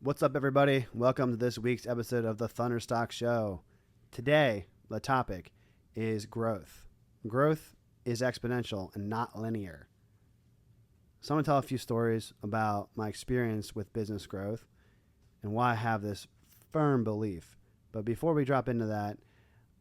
What's up, everybody? Welcome to this week's episode of the Thunderstock Show. Today, the topic is growth. Growth is exponential and not linear. So I'm going to tell a few stories about my experience with business growth and why I have this firm belief. But before we drop into that,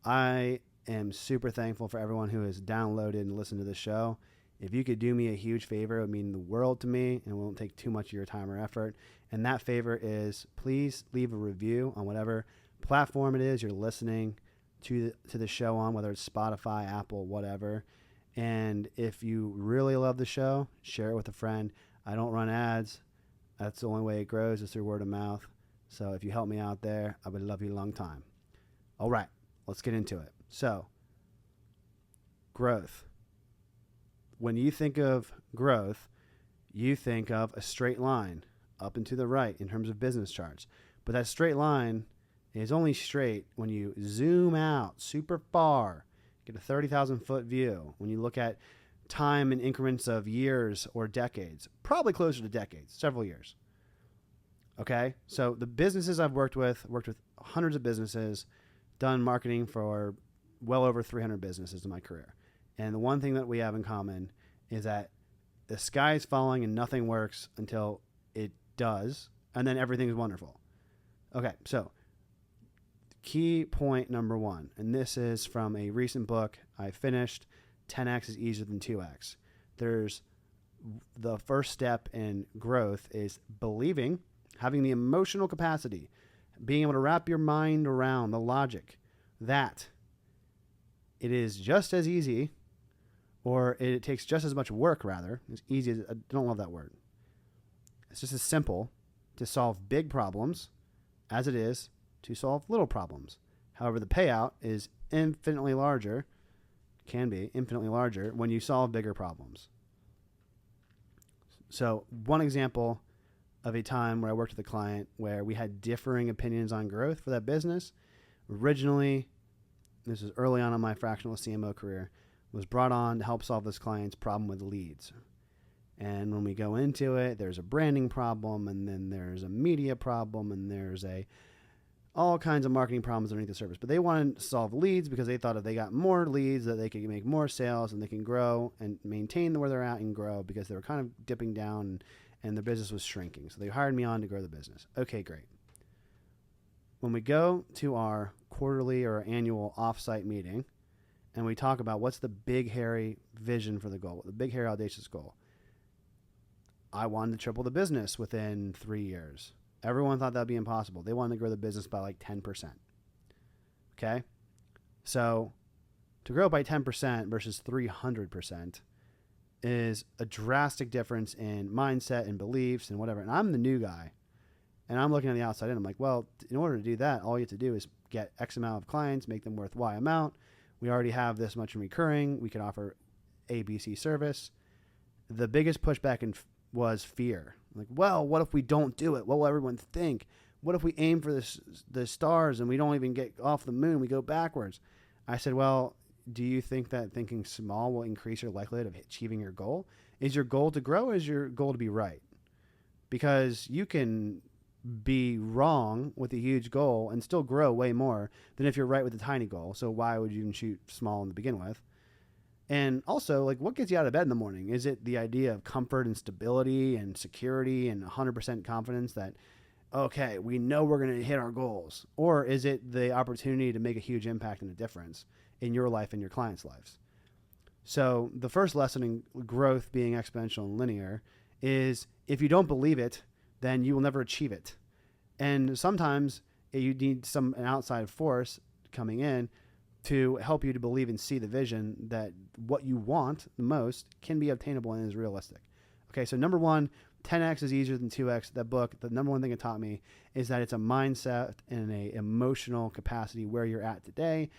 I am super thankful for everyone who has downloaded and listened to the show. If you could do me a huge favor, it would mean the world to me and won't take too much of your time or effort. And that favor is please leave a review on whatever platform it is you're listening to the show on, whether it's Spotify, Apple, whatever. And if you really love the show, share it with a friend. I don't run ads. That's the only way it grows is through word of mouth. So if you help me out there, I would love you a long time. All right, let's get into it. So, growth. When you think of growth, you think of a straight line up and to the right in terms of business charts. But that straight line is only straight when you zoom out super far, get a 30,000 foot view. When you look at time in increments of years or decades, probably closer to decades, several years. Okay, so the businesses I've worked with hundreds of businesses, done marketing for well over 300 businesses in my career. And the one thing that we have in common is that the sky is falling and nothing works until it does, and then everything's wonderful. Okay, so key point number one, and this is from a recent book I finished, 10x is easier than 2x. There's the first step in growth is believing, having the emotional capacity, being able to wrap your mind around the logic that it is just as easy, or it takes just as much work, rather. It's easy. I don't love that word. It's just as simple to solve big problems as it is to solve little problems. However, the payout is infinitely larger, can be infinitely larger when you solve bigger problems. So one example of a time where I worked with a client where we had differing opinions on growth for that business. Originally, this was early on in my fractional CMO career, was brought on to help solve this client's problem with leads. And when we go into it, there's a branding problem, and then there's a media problem, and there's all kinds of marketing problems underneath the surface. But they wanted to solve leads because they thought if they got more leads that they could make more sales and they can grow and maintain where they're at and grow, because they were kind of dipping down and their business was shrinking. So they hired me on to grow the business. Okay, great. When we go to our quarterly or annual offsite meeting, and we talk about what's the big, hairy vision for the goal, the big, hairy, audacious goal. I wanted to triple the business within 3 years. Everyone thought that'd be impossible. They wanted to grow the business by like 10%. Okay? So to grow by 10% versus 300% is a drastic difference in mindset and beliefs and whatever. And I'm the new guy, and I'm looking on the outside in. I'm like, well, in order to do that, all you have to do is get X amount of clients, make them worth Y amount. We already have this much in recurring. We can offer ABC service. The biggest pushback was fear. Like, well, what if we don't do it? What will everyone think? What if we aim for the stars and we don't even get off the moon? We go backwards. I said, well, do you think that thinking small will increase your likelihood of achieving your goal? Is your goal to grow, or is your goal to be right? Because you can be wrong with a huge goal and still grow way more than if you're right with a tiny goal. So why would you even shoot small to begin with? And also, like, what gets you out of bed in the morning? Is it the idea of comfort and stability and security and 100% confidence that, okay, we know we're going to hit our goals? Or is it the opportunity to make a huge impact and a difference in your life and your clients' lives? So the first lesson in growth being exponential and linear is if you don't believe it, then you will never achieve it. And sometimes you need an outside force coming in to help you to believe and see the vision that what you want the most can be obtainable and is realistic. Okay, so number one, 10x is easier than 2x. That book, the number one thing it taught me is that it's a mindset and an emotional capacity where you're at today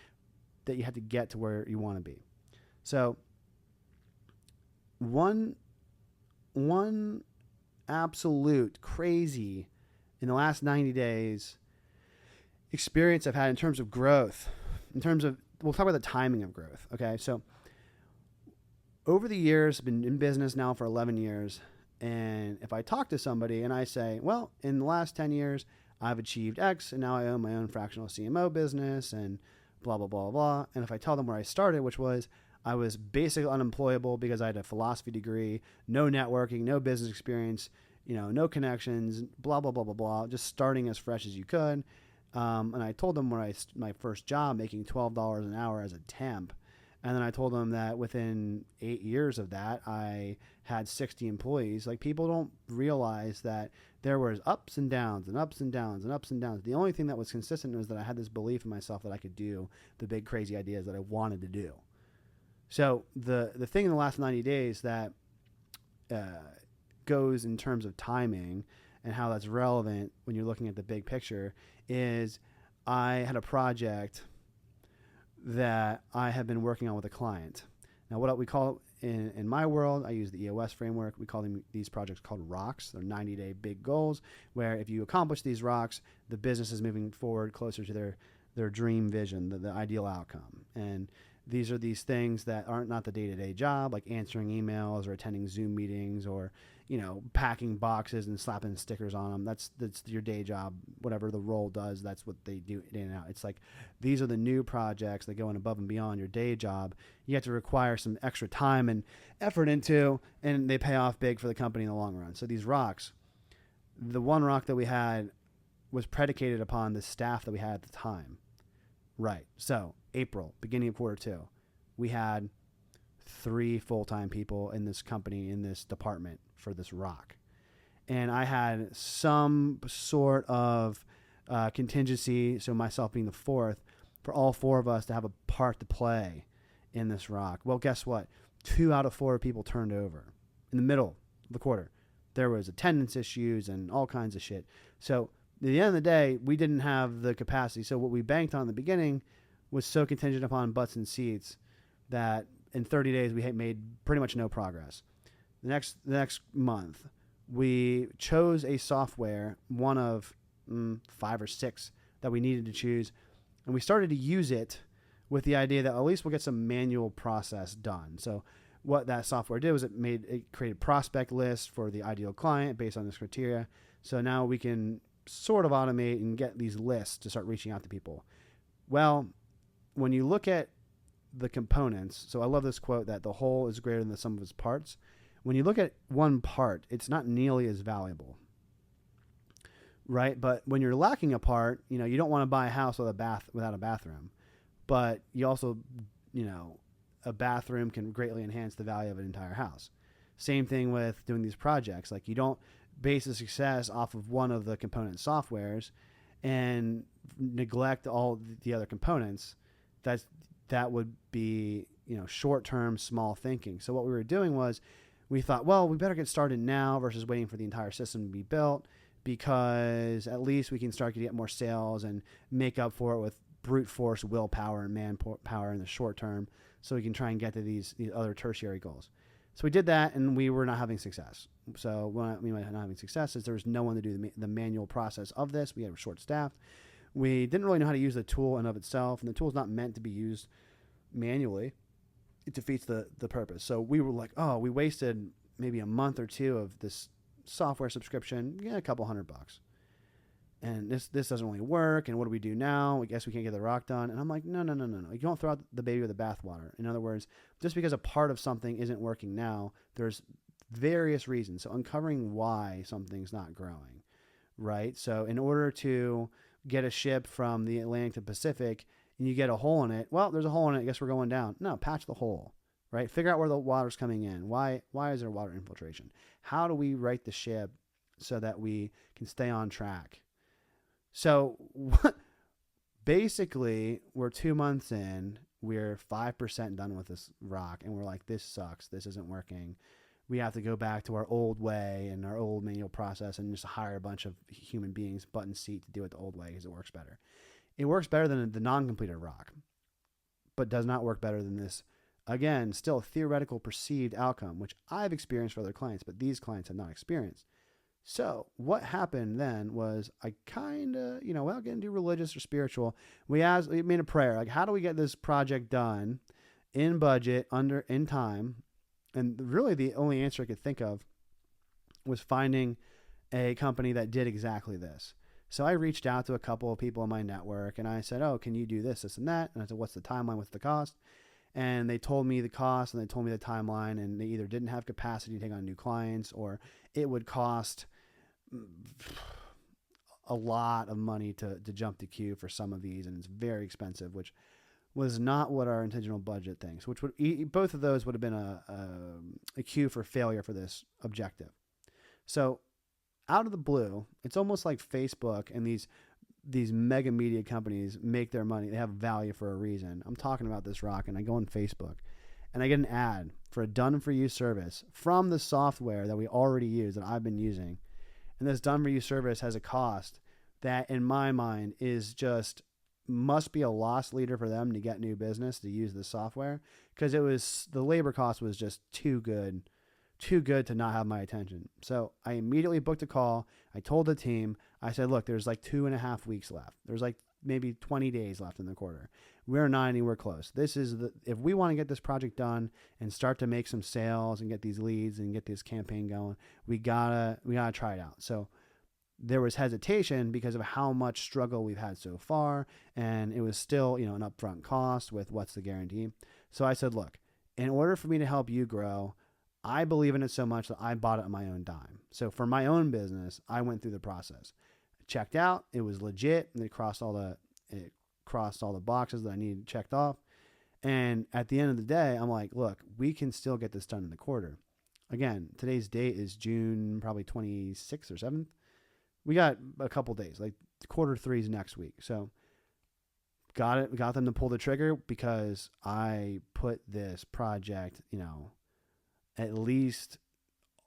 that you have to get to where you want to be. So one absolute crazy in the last 90 days experience I've had in terms of growth, we'll talk about the timing of growth. Okay. So over the years, been in business now for 11 years, And if I talk to somebody and I say, well, in the last 10 years, I've achieved X and now I own my own fractional CMO business and blah, blah, blah, blah. And if I tell them where I started, which was I was basically unemployable because I had a philosophy degree, no networking, no business experience, no connections, blah, blah, blah, blah, blah, just starting as fresh as you could. And I told them my first job making $12 an hour as a temp. And then I told them that within 8 years of that, I had 60 employees. Like, people don't realize that there was ups and downs and ups and downs and ups and downs. The only thing that was consistent was that I had this belief in myself that I could do the big crazy ideas that I wanted to do. So the thing in the last 90 days that goes in terms of timing and how that's relevant when you're looking at the big picture is I had a project that I have been working on with a client. Now, what we call in my world, I use the EOS framework. We call these projects called rocks. They're 90-day big goals where if you accomplish these rocks, the business is moving forward closer to their dream vision, the ideal outcome. And these are these things that aren't not the day-to-day job, like answering emails or attending Zoom meetings or, packing boxes and slapping stickers on them. That's your day job. Whatever the role does, that's what they do in and out. It's like these are the new projects that go in above and beyond your day job. You have to require some extra time and effort into, and they pay off big for the company in the long run. So these rocks, the one rock that we had was predicated upon the staff that we had at the time. Right. So April, beginning of Q2, we had 3 full-time people in this company, in this department for this rock. And I had some sort of contingency, so myself being the 4th, for all 4 of us to have a part to play in this rock. Well, guess what? 2 out of 4 people turned over in the middle of the quarter. There was attendance issues and all kinds of shit. So at the end of the day, we didn't have the capacity. So what we banked on in the beginning was so contingent upon butts and seats that in 30 days we had made pretty much no progress. The next month, we chose a software, one of 5 or 6 that we needed to choose, and we started to use it with the idea that at least we'll get some manual process done. So what that software did was it created prospect lists for the ideal client based on this criteria. So now we can sort of automate and get these lists to start reaching out to people. Well, when you look at the components, so I love this quote that the whole is greater than the sum of its parts. When you look at one part, it's not nearly as valuable, right? But when you're lacking a part, you don't want to buy a house without a bathroom, but you also, a bathroom can greatly enhance the value of an entire house. Same thing with doing these projects. Like, you don't base the success off of one of the component softwares and neglect all the other components. That would be, short-term small thinking. So what we were doing was we thought, well, we better get started now versus waiting for the entire system to be built, because at least we can start to get more sales and make up for it with brute force willpower and manpower in the short term, so we can try and get to these other tertiary goals. So we did that, and we were not having success. So what I mean by not having success is there was no one to do the manual process of this. We were short-staffed. We didn't really know how to use the tool in of itself, and the tool is not meant to be used manually. It defeats the purpose. So we were like, oh, we wasted maybe a month or 2 of this software subscription, a couple $100. And this doesn't really work, and what do we do now? I guess we can't get the rock done. And I'm like, no. You don't throw out the baby with the bathwater. In other words, just because a part of something isn't working now, there's various reasons. So uncovering why something's not growing, right? So in order to get a ship from the Atlantic to Pacific and you get a hole in it, well, there's a hole in it, I guess we're going down. No, patch the hole, right? Figure out where the water's coming in. Why is there water infiltration? How do we right the ship so that we can stay on track? So basically, we're 2 months in, we're 5% done with this rock, and we're like, this sucks, this isn't working. We have to go back to our old way and our old manual process and just hire a bunch of human beings, butt and seat, to do it the old way because it works better. It works better than the non-completed rock, but does not work better than this. Again, still theoretical perceived outcome, which I've experienced for other clients, but these clients have not experienced. So what happened then was I kind of, without getting too religious or spiritual, we made a prayer. Like, how do we get this project done in budget, in time? And really the only answer I could think of was finding a company that did exactly this. So I reached out to a couple of people in my network and I said, oh, can you do this, this, and that? And I said, what's the timeline? What's the cost? And they told me the cost and they told me the timeline, and they either didn't have capacity to take on new clients, or it would cost a lot of money to jump the queue for some of these, and it's very expensive, which was not what our intentional budget thinks, which would, both of those would have been a cue for failure for this objective. So out of the blue, it's almost like Facebook and these mega media companies make their money. They have value for a reason. I'm talking about this rock, and I go on Facebook and I get an ad for a done for you service from the software that we already use, that I've been using. And this done for you service has a cost that in my mind is just must be a loss leader for them to get new business to use the software, because it was, the labor cost was just too good to not have my attention. So I immediately booked a call. I told the team, I said, look, there's like 2.5 weeks left. There's like maybe 20 days left in the quarter. We're not anywhere close. This is if we want to get this project done and start to make some sales and get these leads and get this campaign going, we gotta try it out. So there was hesitation because of how much struggle we've had so far. And it was still, an upfront cost with what's the guarantee. So I said, look, in order for me to help you grow, I believe in it so much that I bought it on my own dime. So for my own business, I went through the process. Checked out, it was legit, and it crossed all the boxes that I needed checked off. And at the end of the day, I'm like, look, we can still get this done in the quarter. Again, today's date is June, probably 26th or 7th. We got a couple days, like quarter 3 is next week. So got them to pull the trigger because I put this project, at least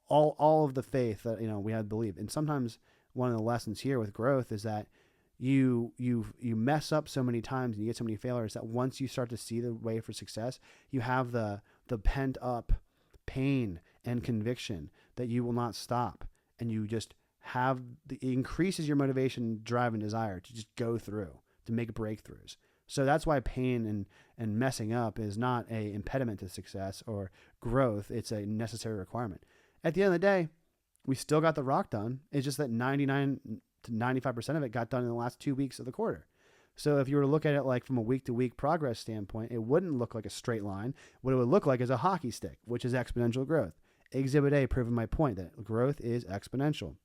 all of the faith that, we had to believe. And sometimes one of the lessons here with growth is that you mess up so many times and you get so many failures that once you start to see the way for success, you have the pent up pain and conviction that you will not stop. And you just have it increases your motivation, drive, and desire to just go through, to make breakthroughs. So that's why pain and messing up is not an impediment to success or growth. It's a necessary requirement. At the end of the day, we still got the rock done. It's just that 99 to 95% of it got done in the last 2 weeks of the quarter. So if you were to look at it like from a week-to-week progress standpoint, it wouldn't look like a straight line. What it would look like is a hockey stick, which is exponential growth. Exhibit A proving my point that growth is exponential.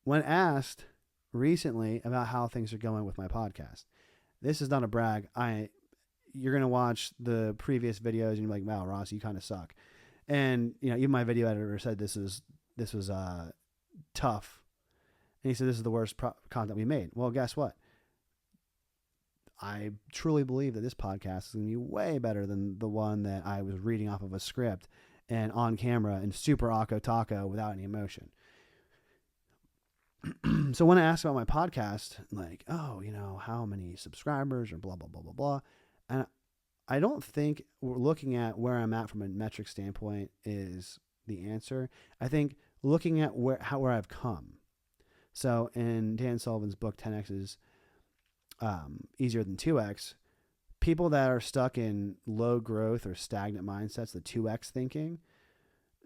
When asked recently about how things are going with my podcast, this is not a brag. You're going to watch the previous videos and you're like, wow, Ross, you kind of suck. And, even my video editor said this was tough. And he said, this is the worst content we made. Well, guess what? I truly believe that this podcast is going to be way better than the one that I was reading off of a script and on camera and super akko taco without any emotion. So when I asked about my podcast, like, oh, how many subscribers or blah, blah, blah, blah, blah. And I don't think we're looking at where I'm at from a metric standpoint is the answer. I think looking at where I've come. So in Dan Sullivan's book, 10X is easier than 2X, people that are stuck in low growth or stagnant mindsets, the 2X thinking,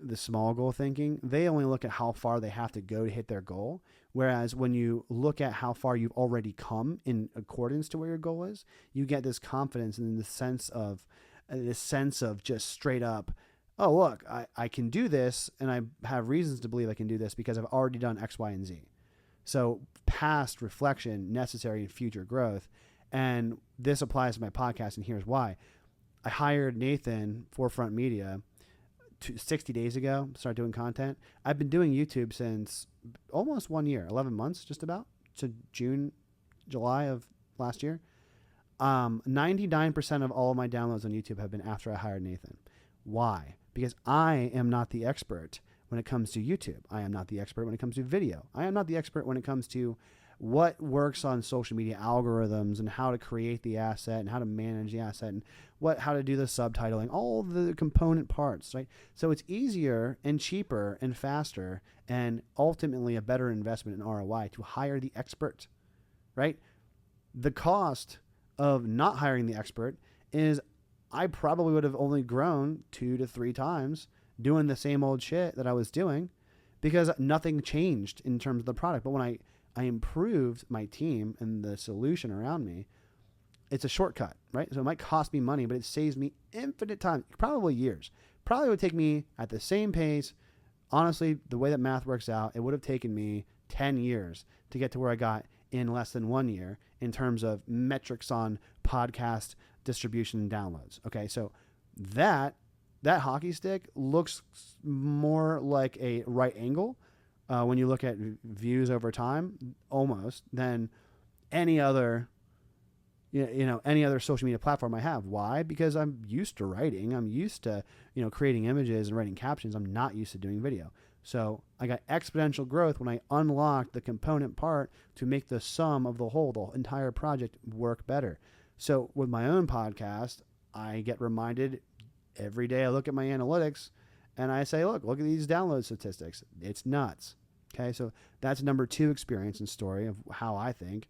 the small goal thinking, they only look at how far they have to go to hit their goal. Whereas when you look at how far you've already come in accordance to where your goal is, you get this confidence and the sense of just straight up, oh, look, I can do this. And I have reasons to believe I can do this because I've already done X, Y, and Z. So past reflection, necessary in future growth. And this applies to my podcast. And here's why. I hired Nathan, Forefront Media, 60 days ago, started doing content. I've been doing YouTube since almost 1 year, 11 months, just about, to July of last year. 99% of all of my downloads on YouTube have been after I hired Nathan. Why? Because I am not the expert when it comes to YouTube. I am not the expert when it comes to video. I am not the expert when it comes to what works on social media algorithms and how to create the asset and how to manage the asset and how to do the subtitling, all the component parts, right? So it's easier and cheaper and faster and ultimately a better investment in ROI to hire the expert, right? The cost of not hiring the expert is I probably would have only grown 2 to 3 times doing the same old shit that I was doing because nothing changed in terms of the product. But when I improved my team and the solution around me, it's a shortcut, right? So it might cost me money, but it saves me infinite time, probably years. Probably would take me at the same pace. Honestly, the way that math works out, it would have taken me 10 years to get to where I got in less than 1 year in terms of metrics on podcast distribution and downloads. Okay, so that hockey stick looks more like a right angle when you look at views over time, almost, than any other any other social media platform I have. Why? Because I'm used to writing. I'm used to, creating images and writing captions. I'm not used to doing video. So I got exponential growth when I unlocked the component part to make the sum of the whole, the entire project, work better. So with my own podcast, I get reminded every day. I look at my analytics and I say, look at these download statistics. It's nuts. Okay. So that's number 2 experience and story of how I think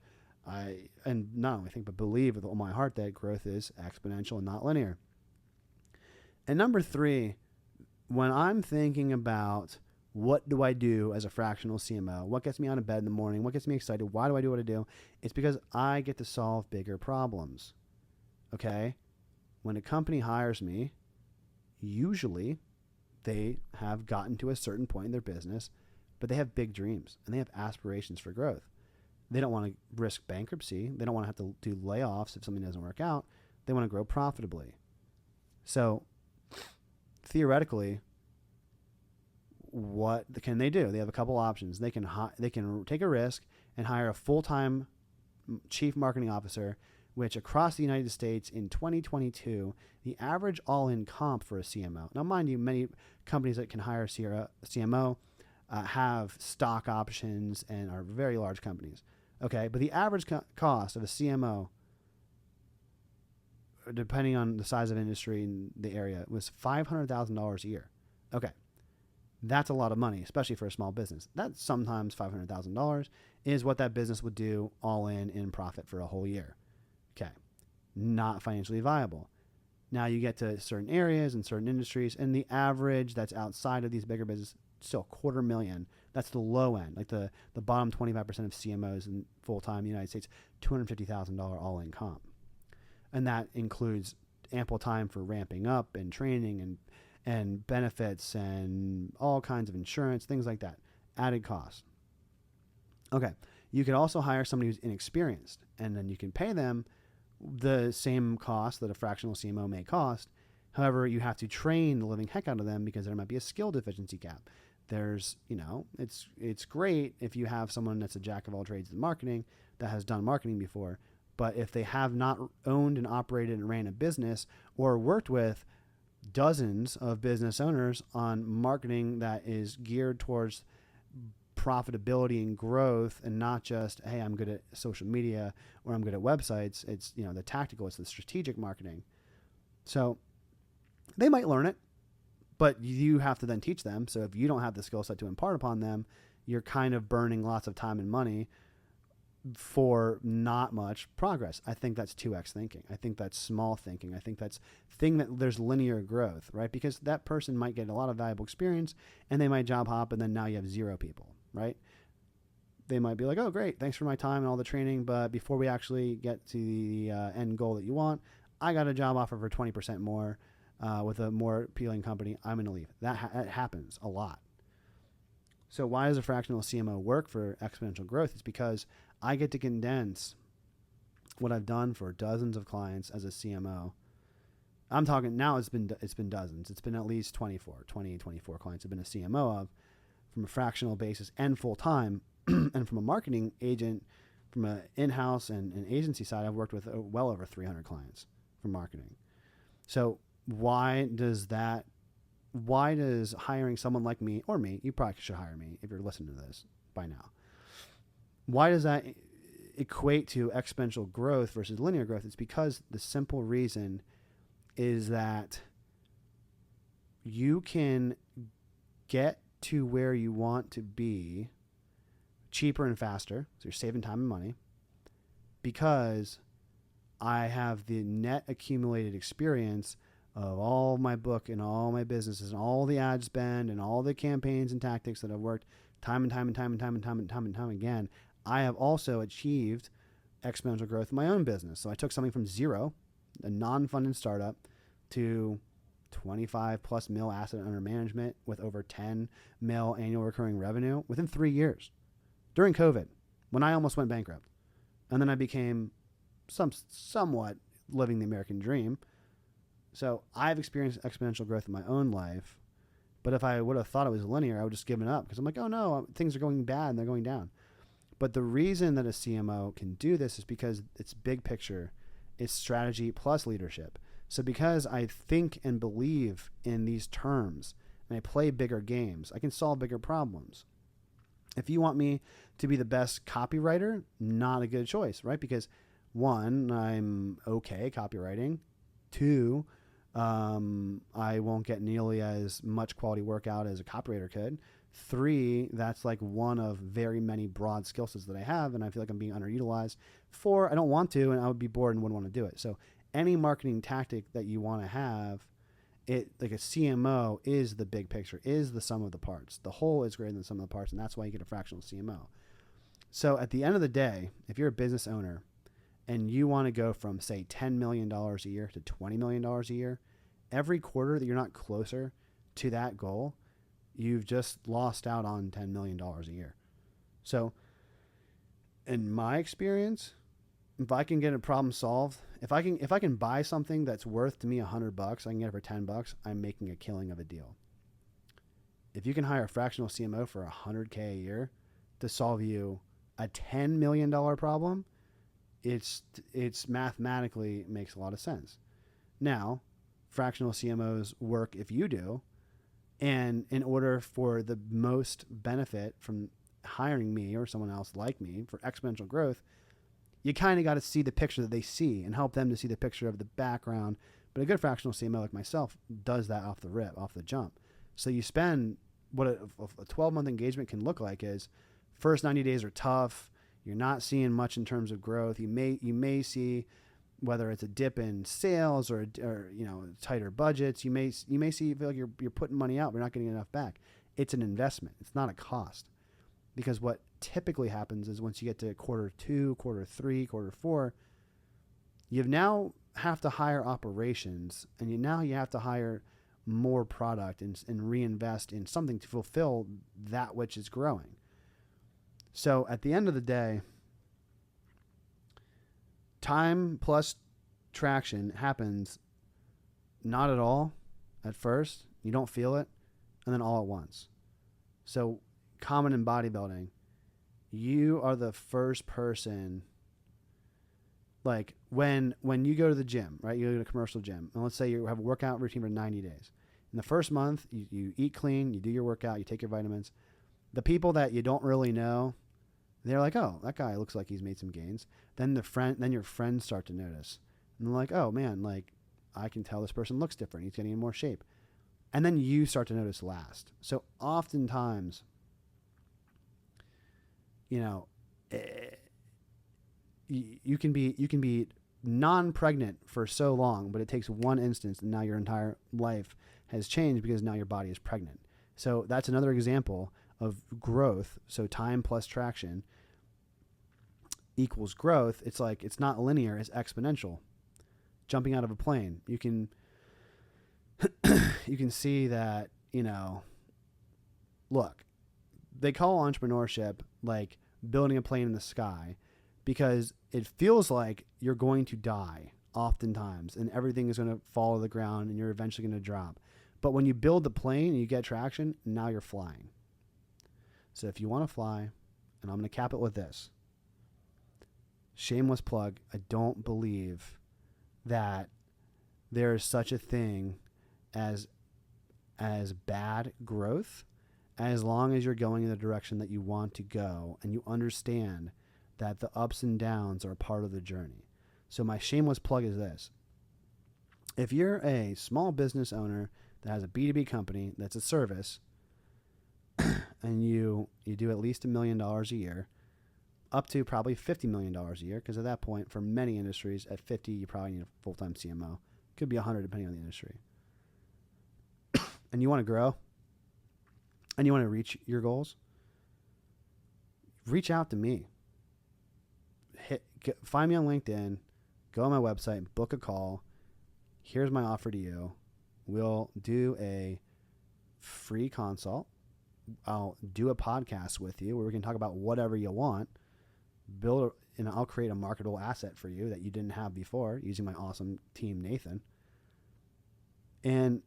and not only think, but believe with all my heart that growth is exponential and not linear. And number 3, when I'm thinking about what do I do as a fractional CMO, what gets me out of bed in the morning, what gets me excited, why do I do what I do? It's because I get to solve bigger problems. Okay? When a company hires me, usually they have gotten to a certain point in their business, but they have big dreams and they have aspirations for growth. They don't want to risk bankruptcy. They don't want to have to do layoffs if something doesn't work out. They want to grow profitably. So theoretically, what can they do? They have a couple options. They can take a risk and hire a full-time chief marketing officer, which across the United States in 2022, the average all-in comp for a CMO. Now, mind you, many companies that can hire a CMO have stock options and are very large companies. Okay, but the average cost of a CMO, depending on the size of industry in the area, was $500,000 a year. Okay, that's a lot of money, especially for a small business. That's sometimes $500,000 is what that business would do all in profit for a whole year. Okay, not financially viable. Now you get to certain areas and certain industries, and the average that's outside of these bigger businesses, still $250,000. That's the low end, like the bottom 25% of CMOs in full-time in the United States, $250,000 all-in comp. And that includes ample time for ramping up and training and benefits and all kinds of insurance, things like that, added costs. Okay, you could also hire somebody who's inexperienced, and then you can pay them the same cost that a fractional CMO may cost. However, you have to train the living heck out of them because there might be a skill deficiency gap. There's, it's great if you have someone that's a jack of all trades in marketing that has done marketing before, but if they have not owned and operated and ran a business or worked with dozens of business owners on marketing that is geared towards profitability and growth and not just, hey, I'm good at social media or I'm good at websites. It's, the tactical, it's the strategic marketing. So they might learn it, but you have to then teach them. So if you don't have the skill set to impart upon them, you're kind of burning lots of time and money for not much progress. I think that's 2x thinking. I think that's small thinking. I think that's that there's linear growth, right? Because that person might get a lot of valuable experience and they might job hop and then now you have 0 people, right? They might be like, oh, great, thanks for my time and all the training, but before we actually get to the end goal that you want, I got a job offer for 20% more with a more appealing company. I'm going to leave. That happens a lot. So why does a fractional CMO work for exponential growth? It's because I get to condense what I've done for dozens of clients as a CMO. I'm talking now it's been dozens. It's been at least 20, 24 clients I've been a CMO of from a fractional basis and full time. And from a marketing agent, from an in-house and an agency side, I've worked with well over 300 clients for marketing. So why does hiring someone like me, or me, you probably should hire me if you're listening to this by now. Why does that equate to exponential growth versus linear growth? It's because the simple reason is that you can get to where you want to be cheaper and faster. So you're saving time and money because I have the net accumulated experience of all my book and all my businesses and all the ad spend and all the campaigns and tactics that have worked time and time and time and time and time and time and time again, I have also achieved exponential growth in my own business. So I took something from zero, a non-funded startup, to 25 plus mil asset under management with over 10 mil annual recurring revenue within 3 years during COVID, when I almost went bankrupt. And then I became somewhat living the American dream. So I've experienced exponential growth in my own life. But if I would have thought it was linear, I would have just given up, because I'm like, oh no, things are going bad and they're going down. But the reason that a CMO can do this is because it's big picture. It's strategy plus leadership. So because I think and believe in these terms and I play bigger games, I can solve bigger problems. If you want me to be the best copywriter, not a good choice, right? Because one, I'm okay copywriting. Two, I won't get nearly as much quality work out as a copywriter could. Three, that's like one of very many broad skill sets that I have, and I feel like I'm being underutilized. Four, I don't want to, and I would be bored and wouldn't want to do it. So any marketing tactic that you want to have, it like a CMO is the big picture, is the sum of the parts. The whole is greater than the sum of the parts, and that's why you get a fractional CMO. So at the end of the day, if you're a business owner and you want to go from, say, $10 million a year to $20 million a year, every quarter that you're not closer to that goal, you've just lost out on $10 million a year. So in my experience, if I can get a problem solved, if I can buy something that's worth to me $100, I can get it for $10, I'm making a killing of a deal. If you can hire a fractional CMO for $100K a year to solve you a $10 million problem, it's mathematically makes a lot of sense. Now, fractional CMOs work if you do, and in order for the most benefit from hiring me or someone else like me for exponential growth, you kind of got to see the picture that they see and help them to see the picture of the background. But a good fractional CMO like myself does that off the rip, off the jump. So you spend what a 12-month engagement can look like is first 90 days are tough. You're not seeing much in terms of growth. You may see whether it's a dip in sales or tighter budgets. You may see feel like you're putting money out, but you're not getting enough back. It's an investment. It's not a cost. Because what typically happens is once you get to quarter 2, quarter 3, quarter 4, you now have to hire operations, and you have to hire more product and reinvest in something to fulfill that which is growing. So at the end of the day, time plus traction happens not at all at first. You don't feel it, and then all at once. So common in bodybuilding, you are the first person, like when you go to the gym, right? You go to a commercial gym, and let's say you have a workout routine for 90 days. In the first month, you eat clean, you do your workout, you take your vitamins. The people that you don't really know, they're like, oh, that guy looks like he's made some gains. Then your friends start to notice. And they're like, oh man, like I can tell this person looks different. He's getting in more shape. And then you start to notice last. So oftentimes, you can be non-pregnant for so long, but it takes one instance and now your entire life has changed because now your body is pregnant. So that's another example of growth. So time plus traction equals growth. It's like, it's not linear, it's exponential. Jumping out of a plane, you can see that, look, they call entrepreneurship like building a plane in the sky because it feels like you're going to die oftentimes and everything is going to fall to the ground and you're eventually going to drop. But when you build the plane and you get traction, now you're flying. So if you want to fly, and I'm going to cap it with this, shameless plug, I don't believe that there is such a thing as bad growth, as long as you're going in the direction that you want to go and you understand that the ups and downs are a part of the journey. So my shameless plug is this. If you're a small business owner that has a B2B company that's a service and you do at least $1 million a year, up to probably $50 million a year, because at that point, for many industries, at 50, you probably need a full-time CMO. Could be 100 depending on the industry. And you want to grow and you want to reach your goals, reach out to me. Find me on LinkedIn, go on my website, book a call. Here's my offer to you. We'll do a free consult. I'll do a podcast with you where we can talk about whatever you want, and I'll create a marketable asset for you that you didn't have before using my awesome team, Nathan. And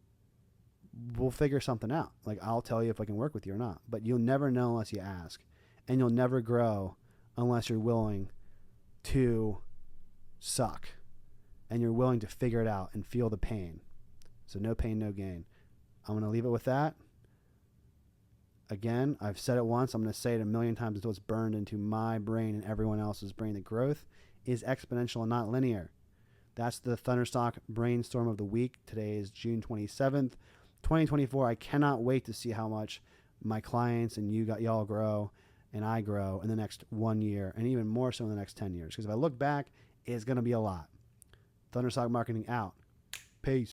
we'll figure something out. Like, I'll tell you if I can work with you or not, but you'll never know unless you ask, and you'll never grow unless you're willing to suck and you're willing to figure it out and feel the pain. So no pain, no gain. I'm going to leave it with that. Again, I've said it once. I'm going to say it a million times until it's burned into my brain and everyone else's brain. That growth is exponential and not linear. That's the Thunderstock Brainstorm of the week. Today is June 27th, 2024. I cannot wait to see how much my clients and y'all grow and I grow in the next 1 year, and even more so in the next 10 years. Because if I look back, it's going to be a lot. Thunderstock Marketing out. Peace.